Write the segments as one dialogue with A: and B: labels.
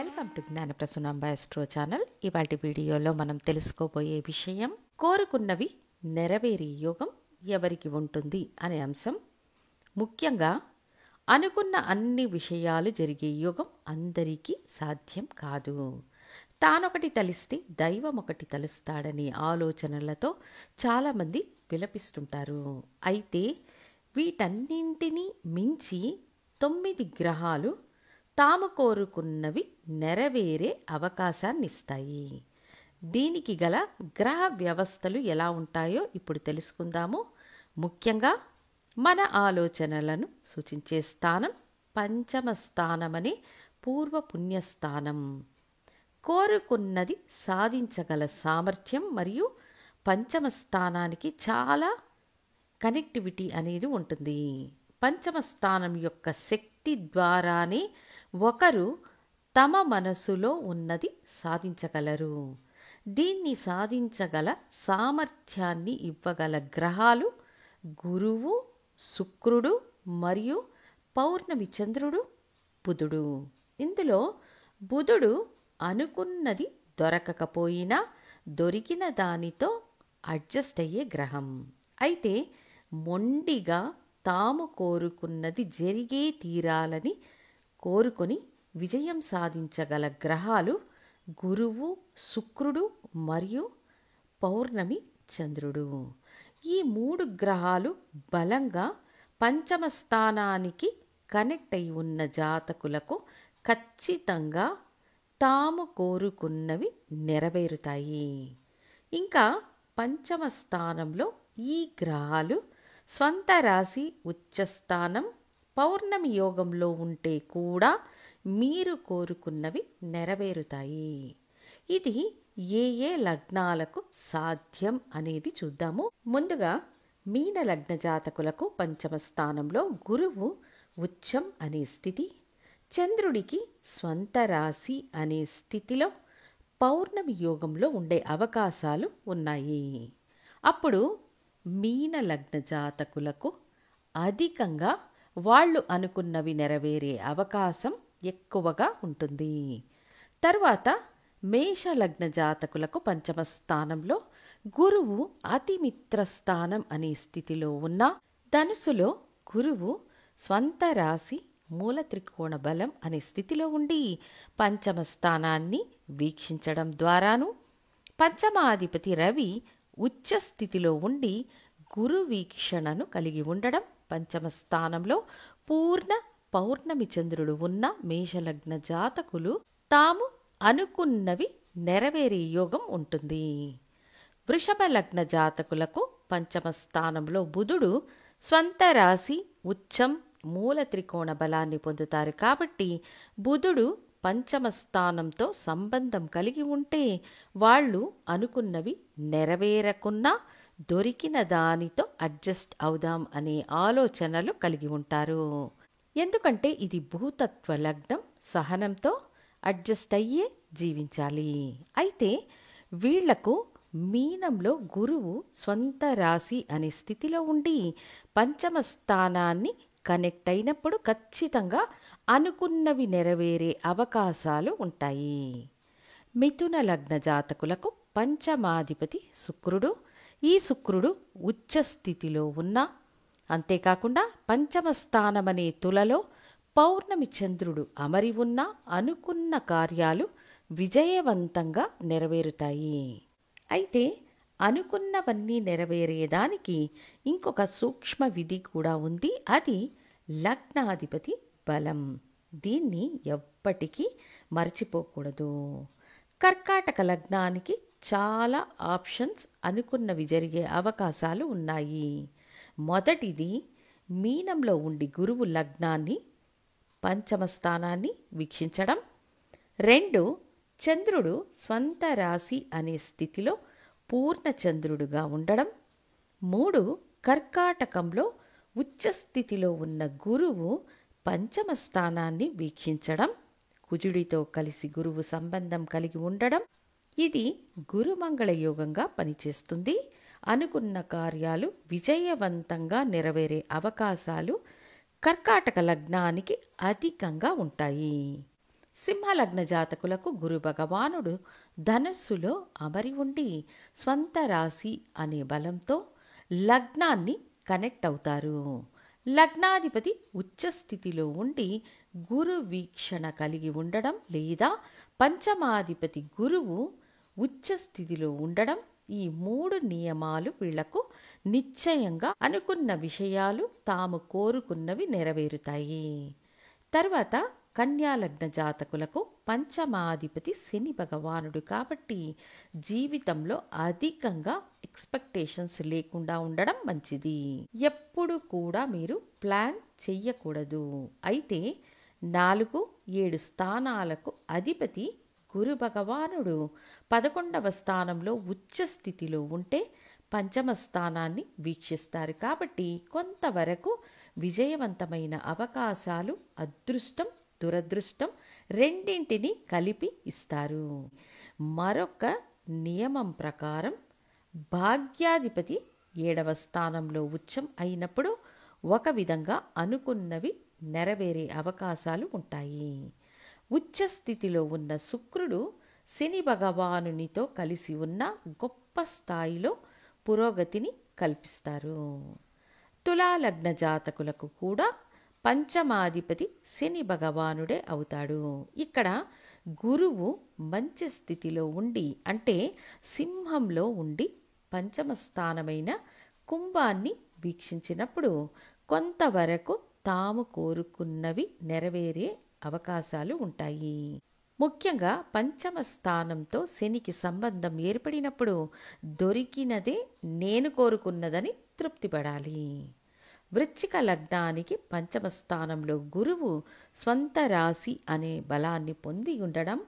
A: Welcome to Gnanaprasunamba astro channel. ఇవాటి వీడియోలో మనం తెలుసుకోబోయే విషయం కోరుకున్నవి నెరవేరే యోగం ఎవరికి ఉంటుంది అనే అంశం. ముఖ్యంగా అనుకున్న అన్ని విషయాలు జరిగే యోగం అందరికీ సాధ్యం కాదు. తానొకటి తలిస్తే దైవం ఒకటి తలుస్తాడనే ఆలోచనలతో చాలామంది విలపిస్తుంటారు. అయితే వీటన్నింటినీ మించి 9 గ్రహాలు తాము కోరుకున్నవి నెరవేరే అవకాశాన్నిస్తాయి. దీనికి గల గ్రహ వ్యవస్థలు ఎలా ఉంటాయో ఇప్పుడు తెలుసుకుందాము. ముఖ్యంగా మన ఆలోచనలను సూచించే స్థానం పంచమ స్థానమనే పూర్వ పుణ్యస్థానం. కోరుకున్నది సాధించగల సామర్థ్యం మరియు పంచమ స్థానానికి చాలా కనెక్టివిటీ అనేది ఉంటుంది. పంచమ స్థానం యొక్క శక్తి ద్వారానే ఒకరు తమ మనసులో ఉన్నది సాధించగలరు. దీన్ని సాధించగల సామర్థ్యాన్ని ఇవ్వగల గ్రహాలు గురువు, శుక్రుడు మరియు పౌర్ణమి చంద్రుడు, బుధుడు. ఇందులో బుధుడు అనుకున్నది దొరకకపోయినా దొరికిన దానితో అడ్జస్ట్ అయ్యే గ్రహం. అయితే మొండిగా తాము కోరుకున్నది జరిగే తీరాలని కోరుకొని విజయం సాధించగల గ్రహాలు గురువు, శుక్రుడు మరియు పౌర్ణమి చంద్రుడు. ఈ 3 గ్రహాలు బలంగా పంచమ స్థానానికి కనెక్ట్ అయి ఉన్న జాతకులకు ఖచ్చితంగా తాము కోరుకున్నవి నెరవేరుతాయి. ఇంకా పంచమ స్థానంలో ఈ గ్రహాలు స్వంత రాశి ఉచ్చస్థానం పౌర్ణమి యోగంలో ఉంటే కూడా మీరు కోరుకున్నవి నెరవేరుతాయి. ఇది ఏ ఏ లగ్నాలకు సాధ్యం అనేది చూద్దాము. ముందుగా మీన లగ్న జాతకులకు పంచమ స్థానంలో గురువు ఉచ్చం అనే స్థితి, చంద్రుడికి స్వంత రాశి అనే స్థితిలో పౌర్ణమి యోగంలో ఉండే అవకాశాలు ఉన్నాయి. అప్పుడు మీన లగ్న జాతకులకు అధికంగా వాళ్ళు అనుకున్నవి నెరవేరే అవకాశం ఎక్కువగా ఉంటుంది. తర్వాత మేష లగ్న జాతకులకు పంచమ స్థానంలో గురువు అతిమిత్ర స్థానం అనే స్థితిలో ఉన్న ధనుసులో గురువు స్వంత రాశి మూల త్రికోణ బలం అనే స్థితిలో ఉండి పంచమ స్థానాన్ని వీక్షించడం ద్వారాను, పంచమాధిపతి రవి ఉచ్చ స్థితిలో ఉండి గురు వీక్షణను కలిగి ఉండడం, పంచమ స్థానంలో పూర్ణ పౌర్ణమి చంద్రుడు ఉన్న మేషలగ్న జాతకులు తాము అనుకున్నవి నెరవేరే యోగం ఉంటుంది. వృషభ లగ్న జాతకులకు పంచమ స్థానంలో బుధుడు స్వంత రాశి ఉచ్చం మూల త్రికోణ బలాన్ని పొందుతారు. కాబట్టి బుధుడు పంచమ స్థానంతో సంబంధం కలిగి ఉంటే వాళ్ళు అనుకున్నవి నెరవేరకున్నా దొరికిన దానితో అడ్జస్ట్ అవుదాం అనే ఆలోచనలు కలిగి ఉంటారు. ఎందుకంటే ఇది భూతత్వ లగ్నం, సహనంతో అడ్జస్ట్ అయ్యే జీవించాలి. అయితే వీళ్లకు మీనంలో గురువు స్వంత రాశి అనే స్థితిలో ఉండి పంచమ స్థానాన్ని కనెక్ట్ అయినప్పుడు ఖచ్చితంగా అనుకున్నవి నెరవేరే అవకాశాలు ఉంటాయి. మిథున లగ్న జాతకులకు పంచమాధిపతి శుక్రుడు. ఈ శుక్రుడు ఉచ్చ స్థితిలో ఉన్న, అంతేకాకుండా పంచమ స్థానమనే తులలో పౌర్ణమి చంద్రుడు అమరి ఉన్న అనుకున్న కార్యాలు విజయవంతంగా నెరవేరుతాయి. అయితే అనుకున్నవన్నీ నెరవేరేదానికి ఇంకొక సూక్ష్మ విధి కూడా ఉంది. అది లగ్నాధిపతి బలం. దీన్ని ఎప్పటికీ మర్చిపోకూడదు. కర్కాటక లగ్నానికి చాలా ఆప్షన్స్ అనుకున్నవి జరిగే అవకాశాలు ఉన్నాయి. మొదటిది మీనంలో ఉండి గురువు లగ్నాన్ని పంచమ స్థానాన్ని వీక్షించడం. 2 చంద్రుడు స్వంత రాశి అనే స్థితిలో పూర్ణ చంద్రుడుగా ఉండడం. 3 కర్కాటకంలో ఉచ్చస్థితిలో ఉన్న గురువు పంచమ స్థానాన్ని వీక్షించడం, కుజుడితో కలిసి గురువు సంబంధం కలిగి ఉండడం. ఇది గురుమంగళ యోగంగా పనిచేస్తుంది. అనుకున్న కార్యాలు విజయవంతంగా నెరవేరే అవకాశాలు కర్కాటక లగ్నానికి అధికంగా ఉంటాయి. సింహలగ్న జాతకులకు గురు భగవానుడు ధనస్సులో అమరి ఉండి స్వంత రాశి అనే బలంతో లగ్నాన్ని కనెక్ట్ అవుతారు. లగ్నాధిపతి ఉచ్చస్థితిలో ఉండి గురు వీక్షణ కలిగి ఉండడం లేదా పంచమాధిపతి గురువు ఉచ్చస్థితిలో ఉండడం, ఈ 3 నియమాలు వీళ్లకు నిశ్చయంగా అనుకున్న విషయాలు తాము కోరుకున్నవి నెరవేరుతాయి. తర్వాత కన్యాలగ్న జాతకులకు పంచమాధిపతి శని భగవానుడు కాబట్టి జీవితంలో అధికంగా ఎక్స్పెక్టేషన్స్ లేకుండా ఉండడం మంచిది. ఎప్పుడు కూడా మీరు ప్లాన్ చెయ్యకూడదు. అయితే 4, 7 స్థానాలకు అధిపతి గురు భగవానుడు 11వ స్థానంలో ఉచ్చ స్థితిలో ఉంటే పంచమ స్థానాన్ని వీక్షిస్తారు కాబట్టి కొంతవరకు విజయవంతమైన అవకాశాలు, అదృష్టం, దురదృష్టం రెండింటినీ కలిపి ఇస్తారు. మరొక నియమం ప్రకారం భాగ్యాధిపతి 7వ స్థానంలో ఉచ్చం అయినప్పుడు ఒక విధంగా అనుకున్నవి నెరవేరే అవకాశాలు ఉంటాయి. ఉచ్చస్థితిలో ఉన్న శుక్రుడు శని భగవానునితో కలిసి ఉన్న గొప్ప స్థాయిలో పురోగతిని కల్పిస్తారు. తులాలగ్న జాతకులకు కూడా పంచమాధిపతి శని భగవానుడే అవుతాడు. ఇక్కడ గురువు మంచి స్థితిలో ఉండి అంటే సింహంలో ఉండి పంచమ స్థానమైన కుంభాన్ని వీక్షించినప్పుడు కొంతవరకు తాము కోరుకున్నవి నెరవేరే అవకాశాలు ఉంటాయి. ముఖ్యంగా పంచమ స్థానంతో శనికి సంబంధం ఏర్పడినప్పుడు దొరికినదే నేను కోరుకున్నదని తృప్తిపడాలి. వృశ్చిక లగ్నానికి పంచమ స్థానంలో గురువు స్వంత రాశి అనే బలాన్ని పొంది ఉండడం,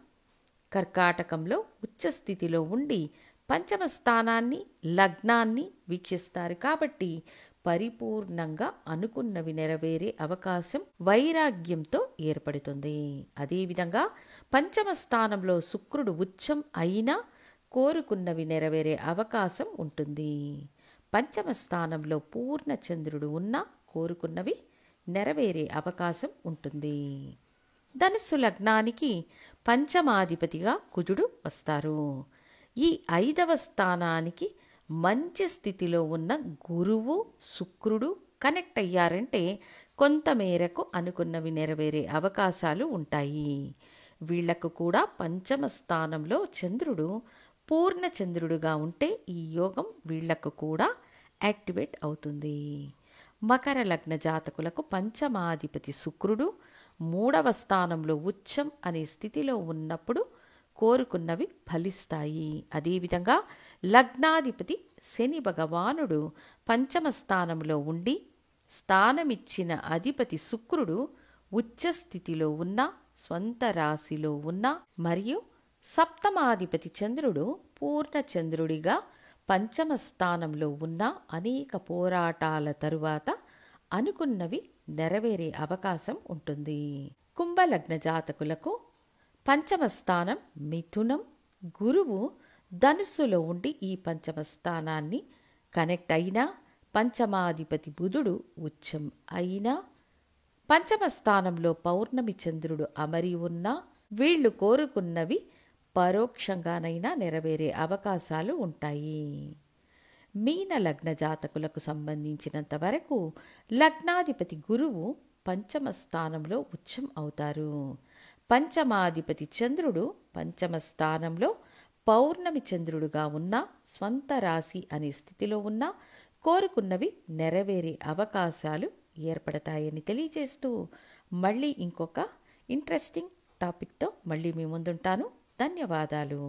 A: కర్కాటకంలో ఉచ్చస్థితిలో ఉండి పంచమ స్థానాన్ని, లగ్నాన్ని వీక్షిస్తారు కాబట్టి పరిపూర్ణంగా అనుకున్నవి నెరవేరే అవకాశం వైరాగ్యంతో ఏర్పడుతుంది. అదేవిధంగా పంచమ స్థానంలో శుక్రుడు ఉచ్చం అయినా కోరుకున్నవి నెరవేరే అవకాశం ఉంటుంది. పంచమ స్థానంలో పూర్ణ చంద్రుడు ఉన్నా కోరుకున్నవి నెరవేరే అవకాశం ఉంటుంది. ధనుస్సు లగ్నానికి పంచమాధిపతిగా కుజుడు వస్తారు. ఈ 5వ స్థానానికి మంచి స్థితిలో ఉన్న గురువు, శుక్రుడు కనెక్ట్ అయ్యారంటే కొంతమేరకు అనుకున్నవి నెరవేరే అవకాశాలు ఉంటాయి. వీళ్లకు కూడా పంచమ స్థానంలో చంద్రుడు పూర్ణ చంద్రుడుగా ఉంటే ఈ యోగం వీళ్లకు కూడా యాక్టివేట్ అవుతుంది. మకర లగ్న జాతకులకు పంచమాధిపతి శుక్రుడు 3వ స్థానంలో ఉచ్చం అనే స్థితిలో ఉన్నప్పుడు కోరుకున్నవి ఫలిస్తాయి. అదేవిధంగా లగ్నాధిపతి శని భగవానుడు పంచమ స్థానంలో ఉండి స్థానమిచ్చిన అధిపతి శుక్రుడు ఉచ్చస్థితిలో ఉన్న, స్వంత రాశిలో ఉన్న మరియు సప్తమాధిపతి చంద్రుడు పూర్ణ చంద్రుడిగా పంచమ స్థానంలో ఉన్న అనేక పోరాటాల తరువాత అనుకున్నవి నెరవేరే అవకాశం ఉంటుంది. కుంభలగ్న జాతకులకు పంచమ స్థానం మిథునం, గురువు ధనుస్సులో ఉండి ఈ పంచమ స్థానాన్ని కనెక్ట్ అయినా, పంచమాధిపతి బుధుడు ఉచ్చం అయినా, పంచమ స్థానంలో పౌర్ణమి చంద్రుడు అమరి ఉన్నా వీళ్లు కోరుకున్నవి పరోక్షంగానైనా నెరవేరే అవకాశాలు ఉంటాయి. మీన లగ్న జాతకులకు సంబంధించినంత వరకు లగ్నాధిపతి గురువు పంచమ స్థానంలో ఉచ్చం అవుతారు. పంచమాధిపతి చంద్రుడు పంచమ స్థానంలో పౌర్ణమి చంద్రుడుగా ఉన్న, స్వంత రాశి అనే స్థితిలో ఉన్న కోరుకున్నవి నెరవేరే అవకాశాలు ఏర్పడతాయని తెలియజేస్తూ మళ్ళీ ఇంకొక ఇంట్రెస్టింగ్ టాపిక్తో మళ్ళీ మీ ముందుంటాను. ధన్యవాదాలు.